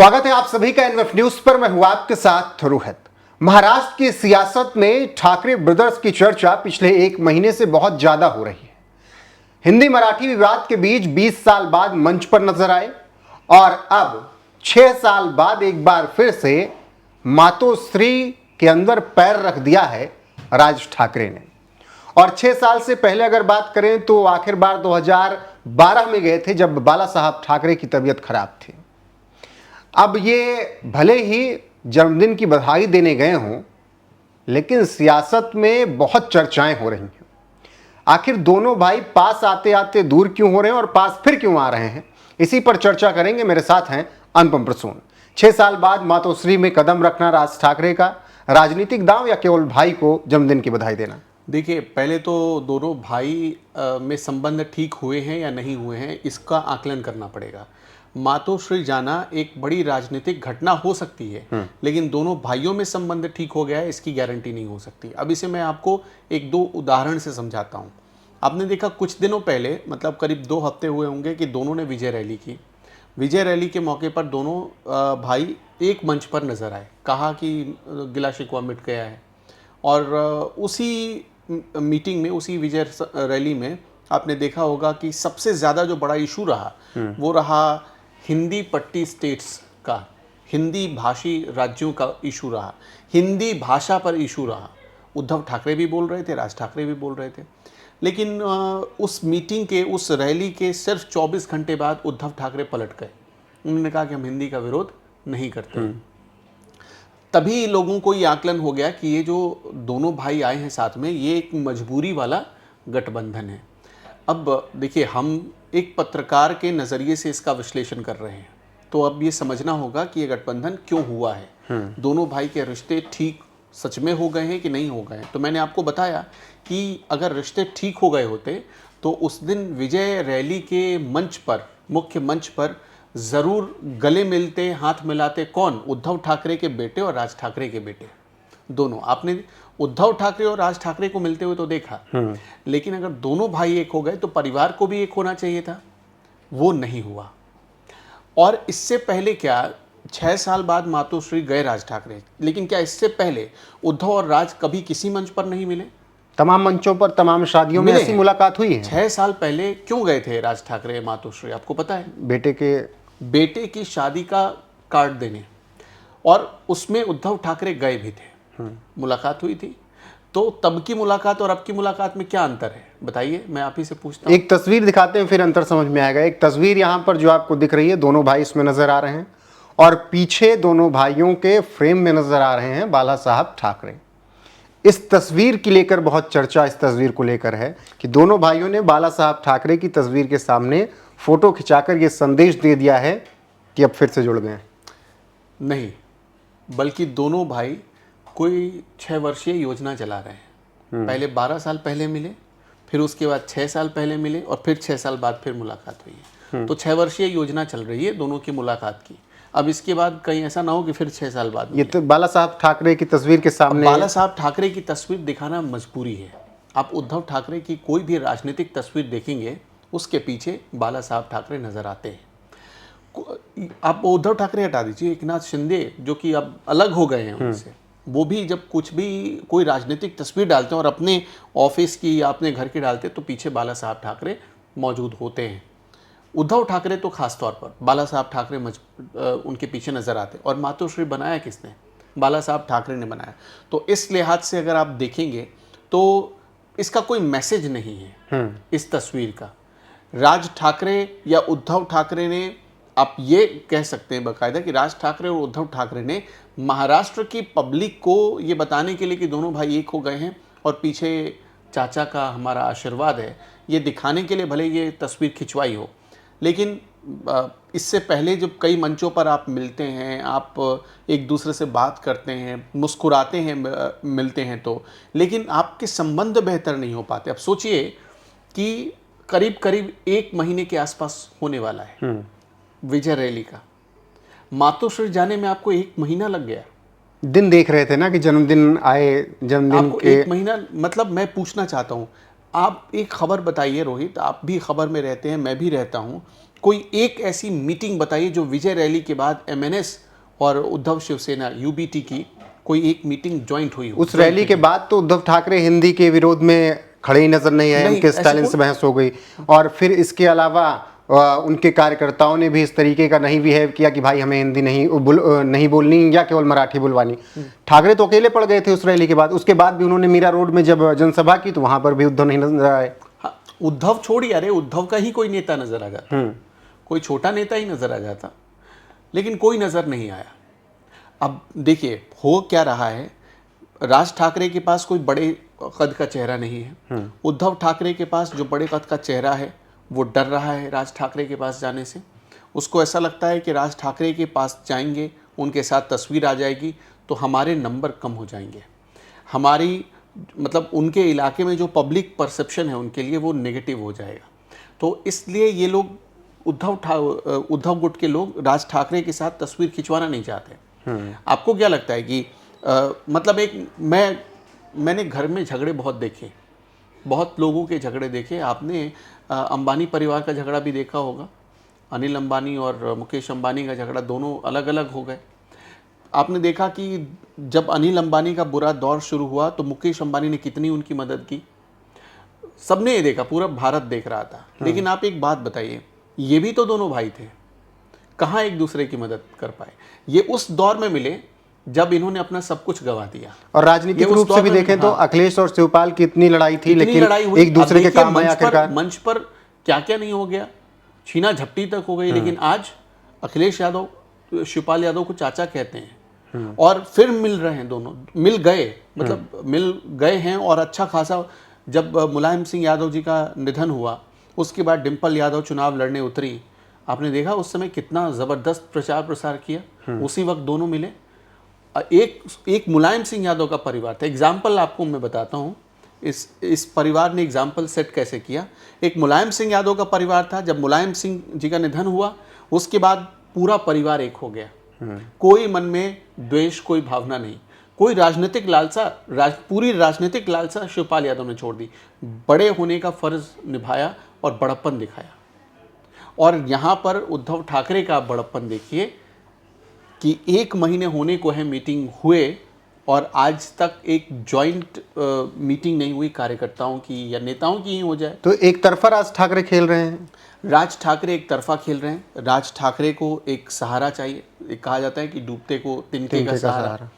स्वागत है आप सभी का एनएफ न्यूज पर। मैं हूं आपके साथ रोहित। महाराष्ट्र की सियासत में ठाकरे ब्रदर्स की चर्चा पिछले एक महीने से बहुत ज्यादा हो रही है। हिंदी मराठी विवाद के बीच 20 साल बाद मंच पर नजर आए और अब 6 साल बाद एक बार फिर से मातोश्री के अंदर पैर रख दिया है राज ठाकरे ने। और 6 साल से पहले अगर बात करें तो आखिर बार 2012 में गए थे जब बाला साहब ठाकरे की तबीयत खराब थी। अब ये भले ही जन्मदिन की बधाई देने गए हों, लेकिन सियासत में बहुत चर्चाएं हो रही हैं। आखिर दोनों भाई पास आते आते दूर क्यों हो रहे हैं और पास फिर क्यों आ रहे हैं, इसी पर चर्चा करेंगे। मेरे साथ हैं अनुपम प्रसून। 6 साल बाद मातोश्री में कदम रखना राज ठाकरे का राजनीतिक दांव या केवल भाई को जन्मदिन की बधाई देना? देखिए, पहले तो दोनों भाई में संबंध ठीक हुए हैं या नहीं हुए हैं, इसका आकलन करना पड़ेगा। मातोश्री जाना एक बड़ी राजनीतिक घटना हो सकती है, लेकिन दोनों भाइयों में संबंध ठीक हो गया है इसकी गारंटी नहीं हो सकती। अब इसे मैं आपको एक दो उदाहरण से समझाता हूँ। आपने देखा कुछ दिनों पहले, मतलब करीब 2 हफ्ते हुए होंगे, कि दोनों ने विजय रैली की। विजय रैली के मौके पर दोनों भाई एक मंच पर नजर आए, कहा कि गिला शिकवा मिट गया है। और उसी मीटिंग में, उसी विजय रैली में आपने देखा होगा कि सबसे ज़्यादा जो बड़ा इशू रहा वो रहा हिंदी पट्टी स्टेट्स का, हिंदी भाषी राज्यों का इशू रहा, हिंदी भाषा पर इशू रहा। उद्धव ठाकरे भी बोल रहे थे, राज ठाकरे भी बोल रहे थे। लेकिन उस मीटिंग के, उस रैली के सिर्फ 24 घंटे बाद उद्धव ठाकरे पलट गए। उन्होंने कहा कि हम हिंदी का विरोध नहीं करते। तभी लोगों को ये आकलन हो गया कि ये जो दोनों भाई आए हैं साथ में, ये एक मजबूरी वाला गठबंधन है। अब देखिए, हम एक पत्रकार के नज़रिए से इसका विश्लेषण कर रहे हैं, तो अब ये समझना होगा कि ये गठबंधन क्यों हुआ है। दोनों भाई के रिश्ते ठीक सच में हो गए हैं कि नहीं हो गए हैं? तो मैंने आपको बताया कि अगर रिश्ते ठीक हो गए होते तो उस दिन विजय रैली के मंच पर, मुख्य मंच पर ज़रूर गले मिलते, हाथ मिलाते। कौन? उद्धव ठाकरे के बेटे और राज ठाकरे के बेटे दोनों। आपने उद्धव ठाकरे और राज ठाकरे को मिलते हुए तो देखा, लेकिन अगर दोनों भाई एक हो गए तो परिवार को भी एक होना चाहिए था, वो नहीं हुआ। और इससे पहले क्या, 6 साल बाद मातोश्री गए राज ठाकरे, लेकिन क्या इससे पहले उद्धव और राज कभी किसी मंच पर नहीं मिले? तमाम मंचों पर, तमाम शादियों में ऐसी मुलाकात हुई है। 6 साल पहले क्यों गए थे राज ठाकरे मातोश्री, आपको पता है? बेटे की शादी का कार्ड देने, और उसमें उद्धव ठाकरे गए भी थे, मुलाकात हुई थी। तो तब की मुलाकात और अब की मुलाकात में क्या अंतर है, बताइए, मैं आप ही से पूछता हूं। एक तस्वीर दिखाते हैं, फिर अंतर समझ में आएगा। एक तस्वीर यहाँ पर जो आपको दिख रही है, दोनों भाई इसमें नजर आ रहे हैं और पीछे दोनों भाइयों के फ्रेम में नजर आ रहे हैं बाला साहब ठाकरे। इस तस्वीर की लेकर बहुत चर्चा इस तस्वीर को लेकर है कि दोनों भाइयों ने बाला साहब ठाकरे की तस्वीर के सामने फोटो खिंचाकर यह संदेश दे दिया है कि अब फिर से जुड़ गए। नहीं, बल्कि दोनों भाई कोई 6 वर्षीय योजना चला रहे हैं। पहले 12 साल पहले मिले, फिर उसके बाद 6 साल पहले मिले, और फिर 6 साल बाद फिर मुलाकात हुई है। तो 6 वर्षीय योजना चल रही है दोनों की मुलाकात की। अब इसके बाद कहीं ऐसा ना हो कि फिर 6 साल बाद ये तो बाला साहब ठाकरे की तस्वीर के सामने, बाला साहब ठाकरे की तस्वीर दिखाना मजबूरी है। आप उद्धव ठाकरे की कोई भी राजनीतिक तस्वीर देखेंगे, उसके पीछे बाला साहब ठाकरे नजर आते हैं। आप उद्धव ठाकरे हटा दीजिए, एकनाथ शिंदे जो कि अब अलग हो गए हैं उनसे, वो भी जब कुछ भी कोई राजनीतिक तस्वीर डालते हैं और अपने ऑफिस की या अपने घर की डालते हैं, तो पीछे बाला साहब ठाकरे मौजूद होते हैं। उद्धव ठाकरे तो खास तौर पर, बाला साहब ठाकरे उनके पीछे नजर आते। और मातोश्री बनाया किसने? बाला साहब ठाकरे ने बनाया। तो इस लिहाज से अगर आप देखेंगे तो इसका कोई मैसेज नहीं है इस तस्वीर का। राज ठाकरे या उद्धव ठाकरे ने, आप ये कह सकते हैं बाकायदा कि राज ठाकरे और उद्धव ठाकरे ने महाराष्ट्र की पब्लिक को ये बताने के लिए कि दोनों भाई एक हो गए हैं और पीछे चाचा का हमारा आशीर्वाद है, ये दिखाने के लिए भले ये तस्वीर खिंचवाई हो। लेकिन इससे पहले जब कई मंचों पर आप मिलते हैं, आप एक दूसरे से बात करते हैं, मुस्कुराते हैं, मिलते हैं, तो लेकिन आपके संबंध बेहतर नहीं हो पाते। अब सोचिए कि करीब करीब 1 महीने के आसपास होने वाला है विजय रैली का। मातोश्री जाने में आपको 1 महीना लग गया। दिन देख रहे थे ना कि जन्मदिन आए, जन्मदिन आपको के 1 महीना, मतलब मैं पूछना चाहता हूँ, आप एक खबर बताइए रोहित, आप भी खबर में रहते हैं, मैं भी रहता हूँ। कोई एक ऐसी मीटिंग बताइए जो विजय रैली के बाद एमएनएस और उद्धव शिवसेना यूबीटी की कोई एक मीटिंग ज्वाइंट हुई हो। उस रैली के बाद तो उद्धव ठाकरे हिंदी के विरोध में खड़े ही नजर नहीं आए, उनके स्टालिन से बहस हो गई। और फिर इसके अलावा उनके कार्यकर्ताओं ने भी इस तरीके का नहीं बिहेव किया कि भाई हमें हिंदी नहीं बोलनी या केवल मराठी बुलवानी। ठाकरे तो अकेले पड़ गए थे उस रैली के बाद। उसके बाद भी उन्होंने मीरा रोड में जब जनसभा की तो वहां पर भी उद्धव नहीं नजर आए। हाँ, उद्धव छोड़िए, अरे उद्धव का ही कोई नेता नजर आ जाता, कोई छोटा नेता ही नजर आ जाता, लेकिन कोई नजर नहीं आया। अब देखिए हो क्या रहा है, राज ठाकरे के पास कोई बड़े कद का चेहरा नहीं है। उद्धव ठाकरे के पास जो बड़े कद का चेहरा है वो डर रहा है राज ठाकरे के पास जाने से। उसको ऐसा लगता है कि राज ठाकरे के पास जाएंगे, उनके साथ तस्वीर आ जाएगी तो हमारे नंबर कम हो जाएंगे, हमारी मतलब उनके इलाके में जो पब्लिक परसेप्शन है उनके लिए वो नेगेटिव हो जाएगा। तो इसलिए ये लोग उद्धव गुट के लोग राज ठाकरे के साथ तस्वीर खिंचवाना नहीं चाहते। आपको क्या लगता है कि मतलब एक मैंने घर में झगड़े बहुत देखे, बहुत लोगों के झगड़े देखे। आपने अंबानी परिवार का झगड़ा भी देखा होगा, अनिल अंबानी और मुकेश अंबानी का झगड़ा, दोनों अलग अलग हो गए। आपने देखा कि जब अनिल अंबानी का बुरा दौर शुरू हुआ तो मुकेश अंबानी ने कितनी उनकी मदद की, सबने ये देखा, पूरा भारत देख रहा था। लेकिन आप एक बात बताइए, ये भी तो दोनों भाई थे, कहाँ एक दूसरे की मदद कर पाए? ये उस दौर में मिले जब इन्होंने अपना सब कुछ गंवा दिया। और राजनीतिक रूप से भी देखें तो अखिलेश और शिवपाल की इतनी लड़ाई थी, लेकिन एक दूसरे के काम आए आखिरकार। मंच पर क्या क्या नहीं हो गया, छीना झपटी तक हो गई, लेकिन आज अखिलेश यादव शिवपाल यादव को चाचा कहते हैं और फिर मिल रहे हैं, दोनों मिल गए, मतलब मिल गए हैं। और अच्छा खासा जब मुलायम सिंह यादव जी का निधन हुआ उसके बाद डिम्पल यादव चुनाव लड़ने उतरी, आपने देखा उस समय कितना जबरदस्त प्रचार प्रसार किया। उसी वक्त दोनों मिले। एक मुलायम सिंह यादव का परिवार था, एग्जाम्पल आपको मैं बताता हूँ, इस परिवार ने एग्जाम्पल सेट कैसे किया। एक मुलायम सिंह यादव का परिवार था, जब मुलायम सिंह जी का निधन हुआ उसके बाद पूरा परिवार एक हो गया। कोई मन में द्वेष, कोई भावना नहीं, कोई राजनीतिक लालसा, पूरी राजनीतिक लालसा शिवपाल यादव ने छोड़ दी, बड़े होने का फर्ज निभाया और बड़प्पन दिखाया। और यहाँ पर उद्धव ठाकरे का बड़प्पन देखिए कि 1 महीने होने को है मीटिंग हुए और आज तक एक जॉइंट मीटिंग नहीं हुई कार्यकर्ताओं की या नेताओं की ही हो जाए। तो एक तरफा राज ठाकरे खेल रहे हैं। राज ठाकरे एक तरफा खेल रहे हैं। राज ठाकरे को एक सहारा चाहिए। एक कहा जाता है कि डूबते को तिनके का सहारा।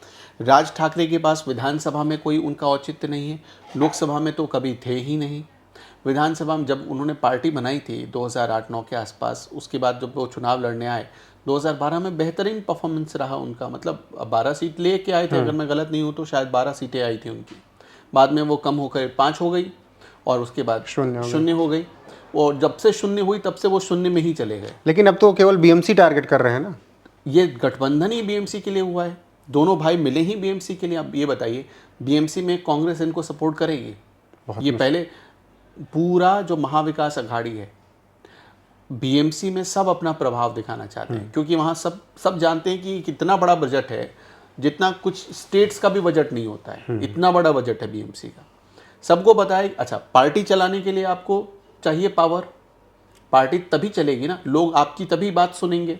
राज ठाकरे के पास विधानसभा में कोई उनका औचित्य नहीं है, लोकसभा में तो कभी थे ही नहीं। विधानसभा में जब उन्होंने पार्टी बनाई थी 2008-9 के आसपास, उसके बाद जब वो चुनाव लड़ने आए 2012 में बेहतरीन परफॉर्मेंस रहा उनका, मतलब 12 सीट ले के आए थे, अगर मैं गलत नहीं हूँ तो शायद 12 सीटें आई थी उनकी। बाद में वो कम होकर 5 हो गई और उसके बाद शून्य हो गई। और जब से शून्य हुई तब से वो शून्य में ही चले गए। लेकिन अब तो केवल बीएमसी टारगेट कर रहे हैं ना। ये गठबंधन ही बीएमसी के लिए हुआ है, दोनों भाई मिले ही बीएमसी के लिए। आप ये बताइए बीएमसी में कांग्रेस इनको सपोर्ट करेगी? ये पहले पूरा जो महाविकास अघाड़ी है बीएमसी में सब अपना प्रभाव दिखाना चाहते हैं, क्योंकि वहाँ सब जानते हैं कि कितना बड़ा बजट है, जितना कुछ स्टेट्स का भी बजट नहीं होता है, इतना बड़ा बजट है बीएमसी का। सबको बताए अच्छा पार्टी चलाने के लिए आपको चाहिए पावर, पार्टी तभी चलेगी ना, लोग आपकी तभी बात सुनेंगे।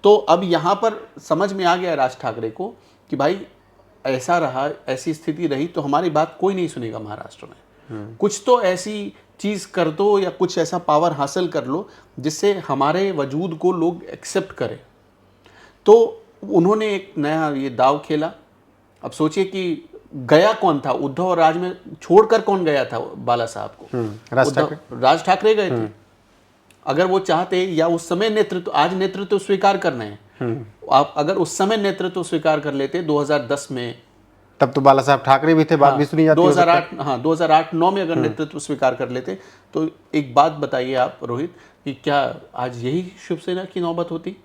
तो अब यहाँ पर समझ में आ गया राज ठाकरे को कि भाई ऐसा रहा, ऐसी स्थिति रही तो हमारी बात कोई नहीं सुनेगा महाराष्ट्र में। कुछ तो ऐसी चीज़ कर दो या कुछ ऐसा पावर हासिल कर लो जिससे हमारे वजूद को लोग एक्सेप्ट करें। तो उन्होंने एक नया ये दाव खेला। अब सोचिए कि गया कौन था उद्धव और राज में, छोड़कर कौन गया था बाला साहब को? राज ठाकरे गए थे। अगर वो चाहते या उस समय नेतृत्व, आज नेतृत्व स्वीकार करना है, आप अगर उस समय नेतृत्व स्वीकार कर लेते 2010 में, तब तो बाला साहब ठाकरे भी थे, बात भी सुनी जाती है। 2008-9 में अगर नेतृत्व स्वीकार कर लेते तो एक बात बताइए आप रोहित कि क्या आज यही शिवसेना की नौबत होती?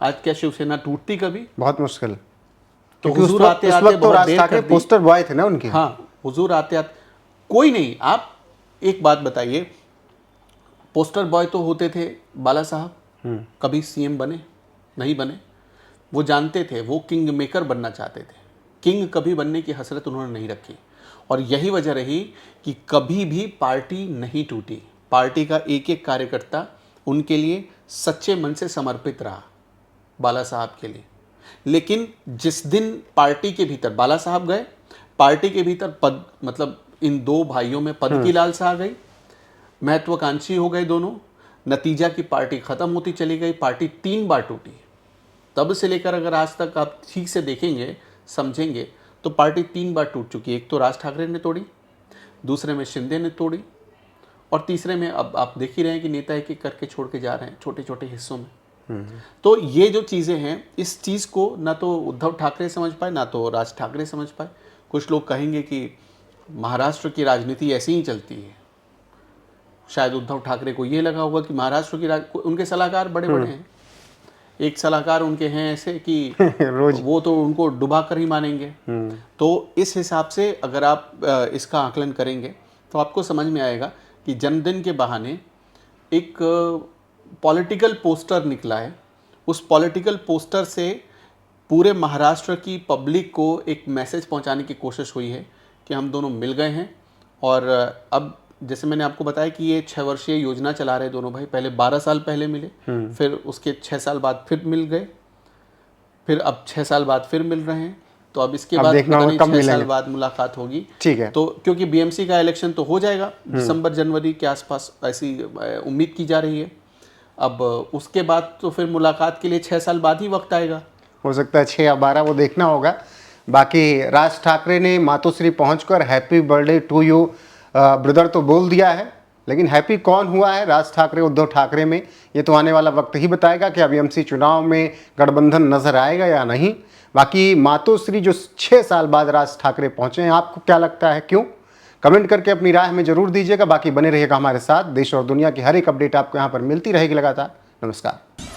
आज क्या शिवसेना टूटती कभी? बहुत मुश्किल। तो हुजूर आते आते बहुत देर कर दी। पोस्टर बॉय थे ना उनके। हाँ, हुजूर आते आते कोई नहीं। आप एक बात बताइए, पोस्टर बॉय तो होते थे बाला साहब, कभी सीएम बने नहीं बने। वो जानते थे वो किंग मेकर बनना चाहते थे, किंग कभी बनने की हसरत उन्होंने नहीं रखी। और यही वजह रही कि कभी भी पार्टी नहीं टूटी। पार्टी का एक एक कार्यकर्ता उनके लिए सच्चे मन से समर्पित रहा, बाला साहब के लिए। लेकिन जिस दिन पार्टी के भीतर बाला साहब गए, पार्टी के भीतर पद, मतलब इन दो भाइयों में पद की लालसा आ गई, महत्वाकांक्षी हो गए दोनों। नतीजा की पार्टी खत्म होती चली गई, पार्टी 3 बार टूटी। तब से लेकर अगर आज तक आप ठीक से देखेंगे, समझेंगे, तो पार्टी 3 बार टूट चुकी है। एक तो राज ठाकरे ने तोड़ी, दूसरे में शिंदे ने तोड़ी, और तीसरे में अब आप देख ही रहे हैं कि नेता एक एक करके छोड़ के जा रहे हैं छोटे छोटे हिस्सों में। तो ये जो चीज़ें हैं, इस चीज़ को ना तो उद्धव ठाकरे समझ पाए, ना तो राज ठाकरे समझ पाए। कुछ लोग कहेंगे कि महाराष्ट्र की राजनीति ऐसी ही चलती है। शायद उद्धव ठाकरे को ये लगा होगा कि महाराष्ट्र की उनके सलाहकार बड़े बड़े हैं। एक सलाहकार उनके हैं ऐसे कि रोज वो तो उनको डुबा कर ही मानेंगे। तो इस हिसाब से अगर आप इसका आकलन करेंगे तो आपको समझ में आएगा कि जन्मदिन के बहाने एक पॉलिटिकल पोस्टर निकला है। उस पॉलिटिकल पोस्टर से पूरे महाराष्ट्र की पब्लिक को एक मैसेज पहुंचाने की कोशिश हुई है कि हम दोनों मिल गए हैं। और अब जैसे मैंने आपको बताया कि ये 6 वर्षीय योजना चला रहे दोनों भाई। पहले 12 साल पहले मिले, फिर उसके 6 साल बाद फिर मिल गए, फिर अब 6 साल बाद फिर मिल रहे हैं। तो अब इसके बाद पता नहीं 6 साल बाद मुलाकात होगी। ठीक है। तो क्योंकि बीएमसी का इलेक्शन तो हो जाएगा दिसंबर जनवरी के आसपास, ऐसी उम्मीद की जा रही है। अब उसके बाद तो फिर मुलाकात के लिए 6 साल बाद ही वक्त आएगा। हो सकता है 6 या 12, वो देखना होगा। बाकी राज ठाकरे ने मातोश्री पहुंचकर happy birthday to you brother तो बोल दिया है, लेकिन हैप्पी कौन हुआ है राज ठाकरे उद्धव ठाकरे में, ये तो आने वाला वक्त ही बताएगा कि बीएमसी चुनाव में गठबंधन नजर आएगा या नहीं। बाकी मातोश्री जो 6 साल बाद राज ठाकरे पहुंचे हैं, आपको क्या लगता है, क्यों? कमेंट करके अपनी राय हमें जरूर दीजिएगा। बाकी बने रहिएगा हमारे साथ। देश और दुनिया की हर एक अपडेट आपको यहाँ पर मिलती रहेगी लगातार। नमस्कार।